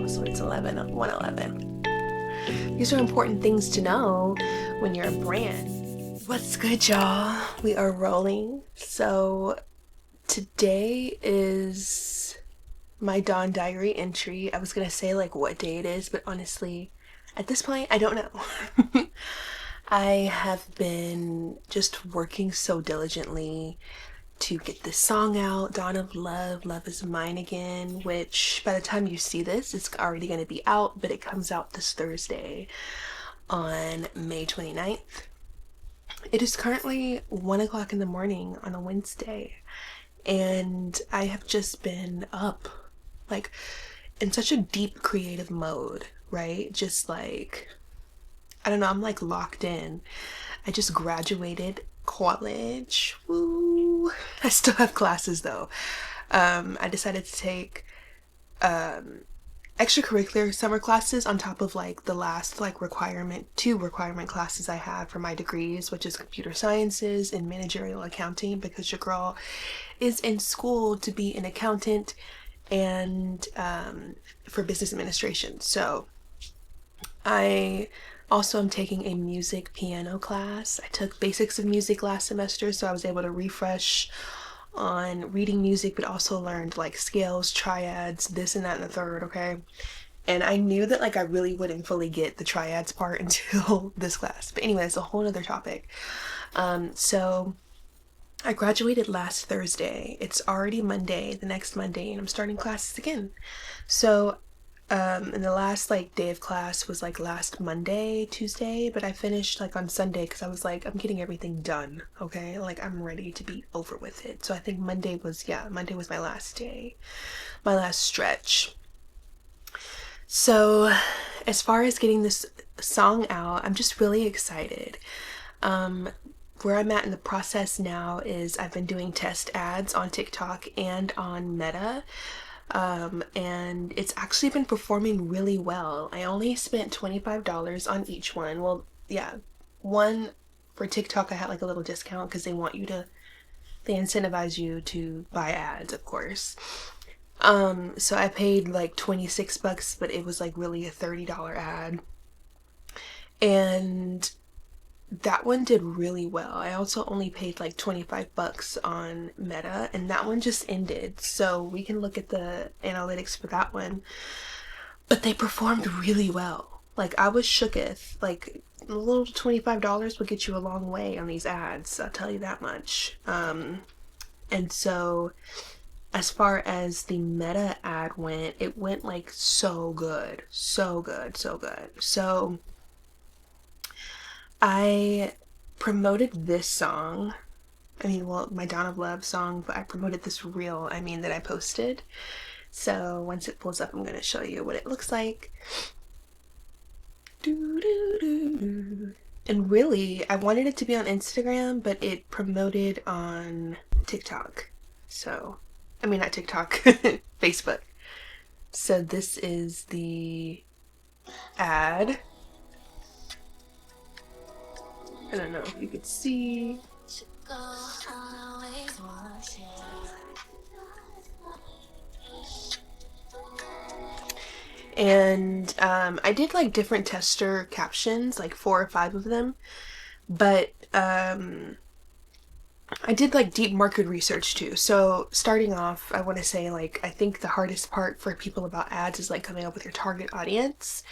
So it's 111. These are important things to know when you're a brand. What's good, y'all? We are rolling. So today is my Dawn Diary entry. I was gonna say like what day it is, but honestly, at this point, I don't know. I have been just working so diligently to get this song out, Dawn of Love, Love is Mine Again, which by the time you see this, it's already going to be out, but it comes out this Thursday on May 29th. It is currently 1 o'clock in the morning on a Wednesday, and I have just been up, like, in such a deep creative mode, right? Just like, I don't know, I'm like locked in. I just graduated college. Woo! I still have classes though. I decided to take extracurricular summer classes on top of like the last like two requirement classes I had for my degrees, which is computer sciences and managerial accounting, because your girl is in school to be an accountant and for business administration. So I also am taking a music piano class. I took basics of music last semester, so I was able to refresh on reading music, but also learned like scales, triads, this and that and the third, okay? And I knew that like I really wouldn't fully get the triads part until this class. But anyway, it's a whole other topic. So I graduated last Thursday. It's already Monday, the next Monday, and I'm starting classes again. So and the last like day of class was like last Monday, Tuesday, but I finished like on Sunday because I was like, I'm getting everything done, okay? Like I'm ready to be over with it. So I think Monday was my last day, my last stretch. So as far as getting this song out, I'm just really excited. Where I'm at in the process now is I've been doing test ads on TikTok and on Meta. And it's actually been performing really well. I only spent $25 on each one. Well, yeah, one for TikTok I had like a little discount because they incentivize you to buy ads, of course. So I paid like $26, but it was like really a $30 ad. And that one did really well. I also only paid like $25 on Meta, and that one just ended. So we can look at the analytics for that one. But they performed really well. Like I was shooketh. Like a little $25 will get you a long way on these ads, I'll tell you that much. And so as far as the Meta ad went, it went like so good. So good, so good. So I promoted this song. My Dawn of Love song, but I promoted this reel, that I posted. So once it pulls up, I'm going to show you what it looks like. And really, I wanted it to be on Instagram, but it promoted on TikTok. So, not TikTok, Facebook. So this is the ad. I don't know if you could see. And I did like different tester captions, like 4 or 5 of them, but I did like deep market research too. So starting off, I want to say like I think the hardest part for people about ads is like coming up with your target audience.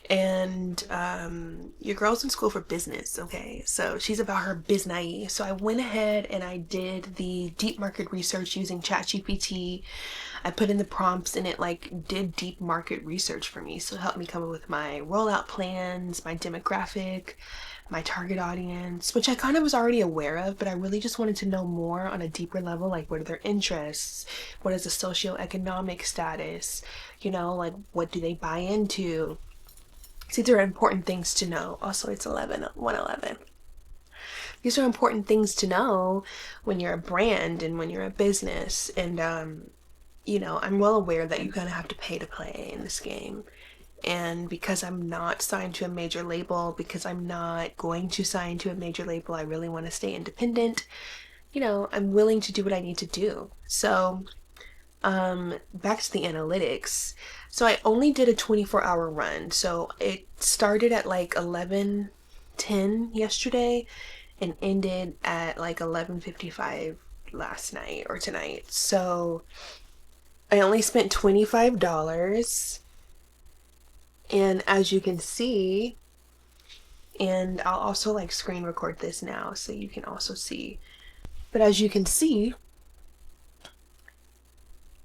And your girl's in school for business, okay? So she's about her business. So I went ahead and I did the deep market research using ChatGPT. I put in the prompts and it like did deep market research for me. So it helped me come up with my rollout plans, my demographic, my target audience, which I kind of was already aware of, but I really just wanted to know more on a deeper level, like what are their interests? What is the socioeconomic status? Like what do they buy into? So these are important things to know. Also, it's 111. These are important things to know when you're a brand and when you're a business. And, I'm well aware that you kind of have to pay to play in this game. And because I'm not signed to a major label, because I'm not going to sign to a major label, I really want to stay independent. I'm willing to do what I need to do. So back to the analytics. So I only did a 24-hour run. So it started at like 11:10 yesterday and ended at like 11:55 last night or tonight. So I only spent $25. And as you can see, and I'll also like screen record this now so you can also see. But as you can see,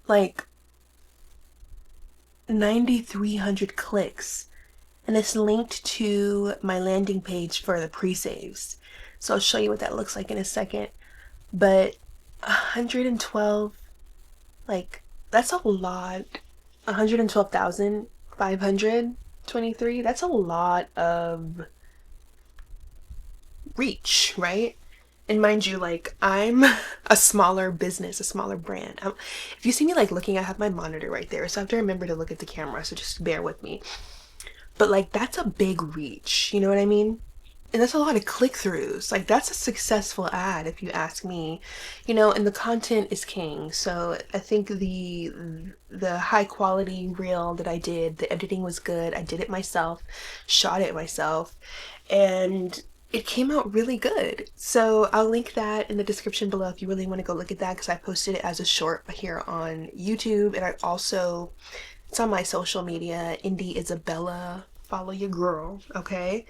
like 9,300 clicks, and it's linked to my landing page for the pre-saves. So I'll show you what that looks like in a second. But 112, like, that's a lot. 112,523, that's a lot of reach, right? And mind you, like, I'm a smaller business, a smaller brand. If you see me like looking, I have my monitor right there, so I have to remember to look at the camera, so just bear with me. But like, that's a big reach, you know what I mean? And that's a lot of click-throughs. Like, that's a successful ad if you ask me, you know. And the content is king. So I think the high quality reel that I did, the editing was good. I did it myself, shot it myself, and it came out really good. So I'll link that in the description below if you really want to go look at that, because I posted it as a short here on YouTube, and I also, it's on my social media, India Isabella. Follow your girl, okay?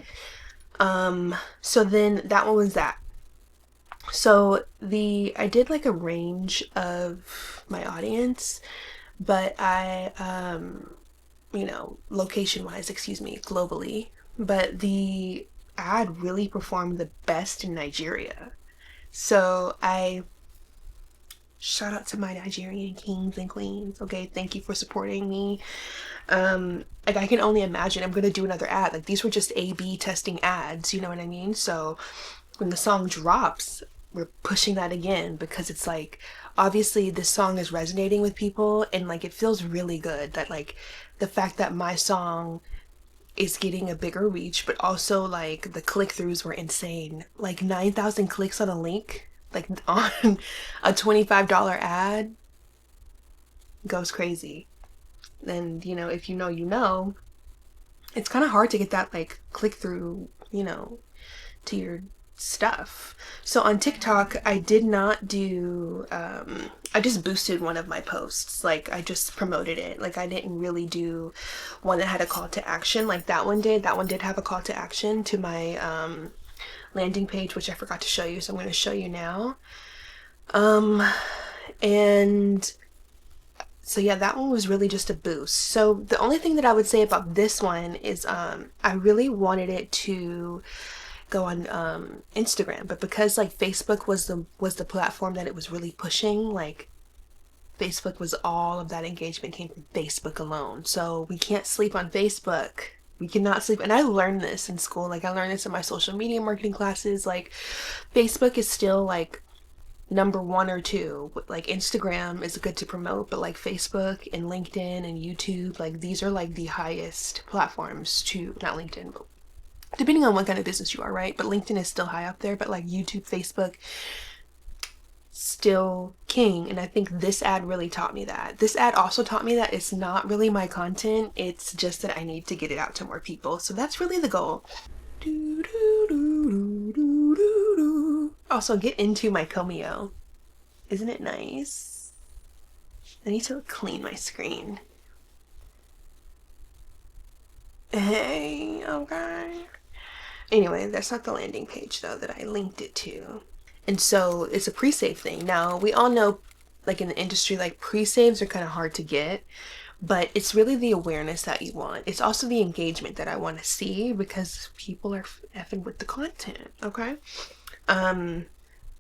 So then that one was that. So I did like a range of my audience, but I, you know, location wise, excuse me, globally, but the ad really performed the best in Nigeria. So shout out to my Nigerian kings and queens. Okay, thank you for supporting me. Like, I can only imagine I'm gonna do another ad. Like, these were just A/B testing ads, you know what I mean? So when the song drops, we're pushing that again, because it's like, obviously this song is resonating with people, and like, it feels really good that like the fact that my song is getting a bigger reach, but also like the click-throughs were insane. Like 9,000 clicks on a link, like on a $25 ad, goes crazy. And you know, if you know, you know, it's kind of hard to get that like click through, you know, to your stuff. So on TikTok, I did not do, I just boosted one of my posts. Like, I just promoted it. Like, I didn't really do one that had a call to action like that one did. That one did have a call to action to my landing page, which I forgot to show you, so I'm going to show you now. And so yeah, that one was really just a boost. So the only thing that I would say about this one is I really wanted it to go on Instagram, but because like Facebook was the platform that it was really pushing, like Facebook was, all of that engagement came from Facebook alone. So we can't sleep on Facebook. We cannot sleep. And I learned this in school. Like, I learned this in my social media marketing classes. Like, Facebook is still like number 1 or 2. Like, Instagram is good to promote, but like Facebook and LinkedIn and YouTube, like these are like the highest platforms to, not LinkedIn, but depending on what kind of business you are, right? But LinkedIn is still high up there, but like YouTube, Facebook, still king. And I think this ad really taught me that. This ad also taught me that it's not really my content, it's just that I need to get it out to more people. So that's really the goal. Also, get into my Comeo. Isn't it nice? I need to clean my screen. Hey, okay. Anyway, that's not the landing page though that I linked it to. And so it's a pre-save thing. Now, we all know, like in the industry, like pre-saves are kind of hard to get, but it's really the awareness that you want. It's also the engagement that I want to see, because people are effing with the content, okay?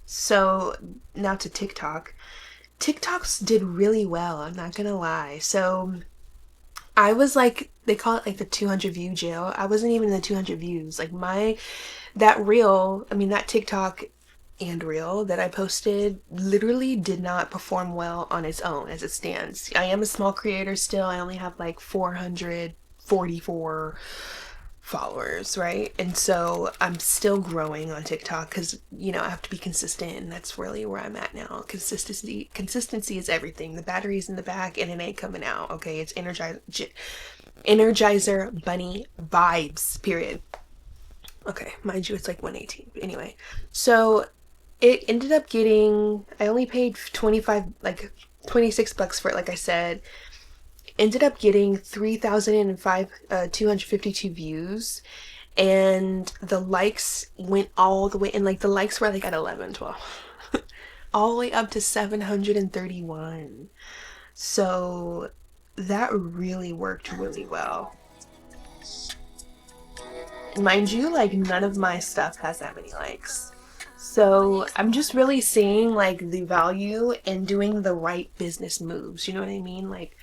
So now to TikTok. TikToks did really well, I'm not gonna lie. So I was like, they call it like the 200 view jail. I wasn't even in the 200 views. Like that TikTok and reel that I posted literally did not perform well on its own as it stands. I am a small creator still. I only have like 444 followers, right? And so I'm still growing on TikTok because, you know, I have to be consistent, and that's really where I'm at now. Consistency is everything. The battery's in the back and it ain't coming out. Okay, it's Energizer Bunny vibes, period. Okay, mind you, it's like 118. But anyway, so it ended up getting, I only paid 25, like 26 bucks for it, like I said. Ended up getting 3,252 views, and the likes went all the way, and like the likes were like at 11, 12, all the way up to 731. So that really worked really well. Mind you, like none of my stuff has that many likes. So I'm just really seeing like the value in doing the right business moves. You know what I mean? Like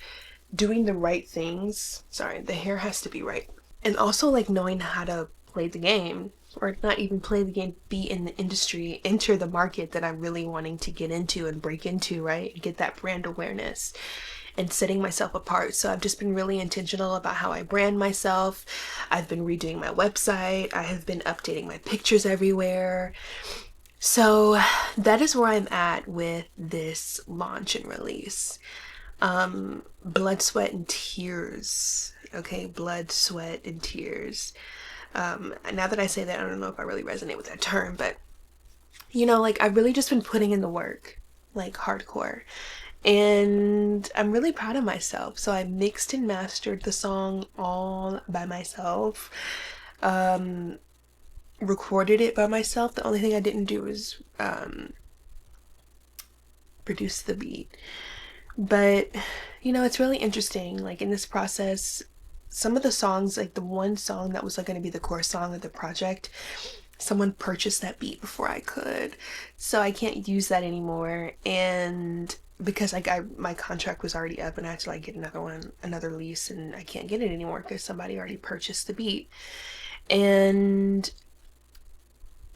doing the right things. Sorry, the hair has to be right. And also like knowing how to play the game, or not even play the game, be in the industry, enter the market that I'm really wanting to get into and break into, right? Get that brand awareness and setting myself apart. So I've just been really intentional about how I brand myself. I've been redoing my website. I have been updating my pictures everywhere. So that is where I'm at with this launch and release. Blood, sweat, and tears. Okay, blood, sweat, and tears. Now that I say that, I don't know if I really resonate with that term, but you know, like I've really just been putting in the work, like hardcore. And I'm really proud of myself. So I mixed and mastered the song all by myself. Recorded it by myself. The only thing I didn't do was produce the beat. But you know, it's really interesting, like in this process, some of the songs, like the one song that was like going to be the core song of the project, someone purchased that beat before I could, so I can't use that anymore. And because like my contract was already up and I had to like get another lease, and I can't get it anymore because somebody already purchased the beat. And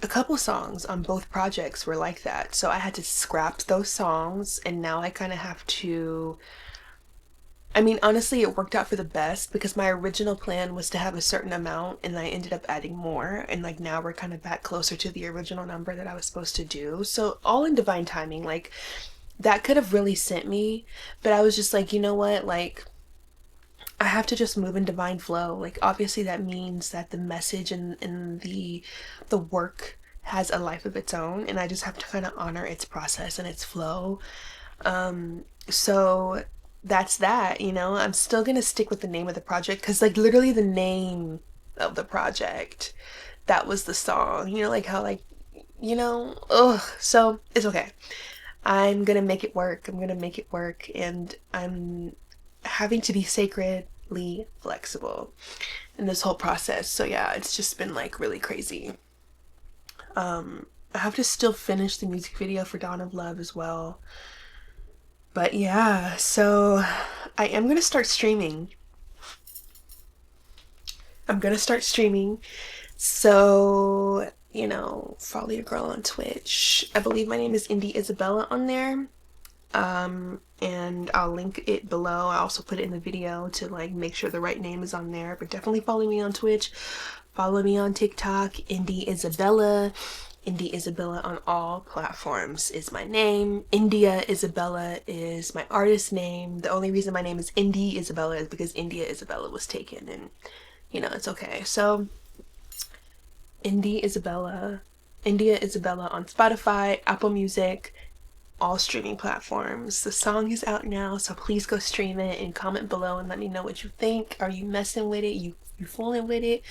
a couple songs on both projects were like that, so I had to scrap those songs, and now I kind of have to, I mean, honestly, it worked out for the best because my original plan was to have a certain amount and I ended up adding more. And like now we're kind of back closer to the original number that I was supposed to do. So all in divine timing, like that could have really sent me. But I was just like, you know what? Like I have to just move in divine flow. Like obviously that means that the message and the work has a life of its own. And I just have to kind of honor its process and its flow. So that's that, you know. I'm still gonna stick with the name of the project because like literally the name of the project, that was the song, you know, like how like, you know, ugh. So it's okay. I'm gonna make it work. I'm gonna make it work, and I'm having to be sacredly flexible in this whole process. So yeah, it's just been like really crazy. I have to still finish the music video for Dawn of Love as well. But yeah, so I am gonna start streaming. I'm gonna start streaming. So, you know, follow your girl on Twitch. I believe my name is India Isabella on there. And I'll link it below. I also put it in the video to like make sure the right name is on there. But definitely follow me on Twitch. Follow me on TikTok, India Isabella. India Isabella on all platforms is my name. India Isabella is my artist name. The only reason my name is India Isabella is because India Isabella was taken, and you know, it's okay. So India Isabella on Spotify, Apple Music, all streaming platforms. The song is out now, so please go stream it and comment below and let me know what you think. Are you messing with it? You fooling with it?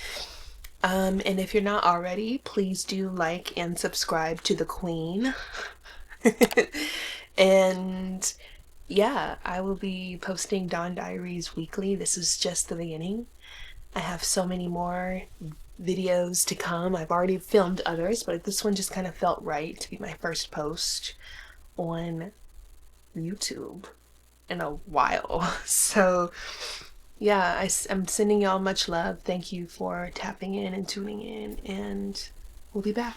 And if you're not already, please do like and subscribe to the Queen. And yeah, I will be posting Dawn Diaries weekly. This is just the beginning. I have so many more videos to come. I've already filmed others, but this one just kind of felt right to be my first post on YouTube in a while. So yeah, I'm sending y'all much love. Thank you for tapping in and tuning in, and we'll be back.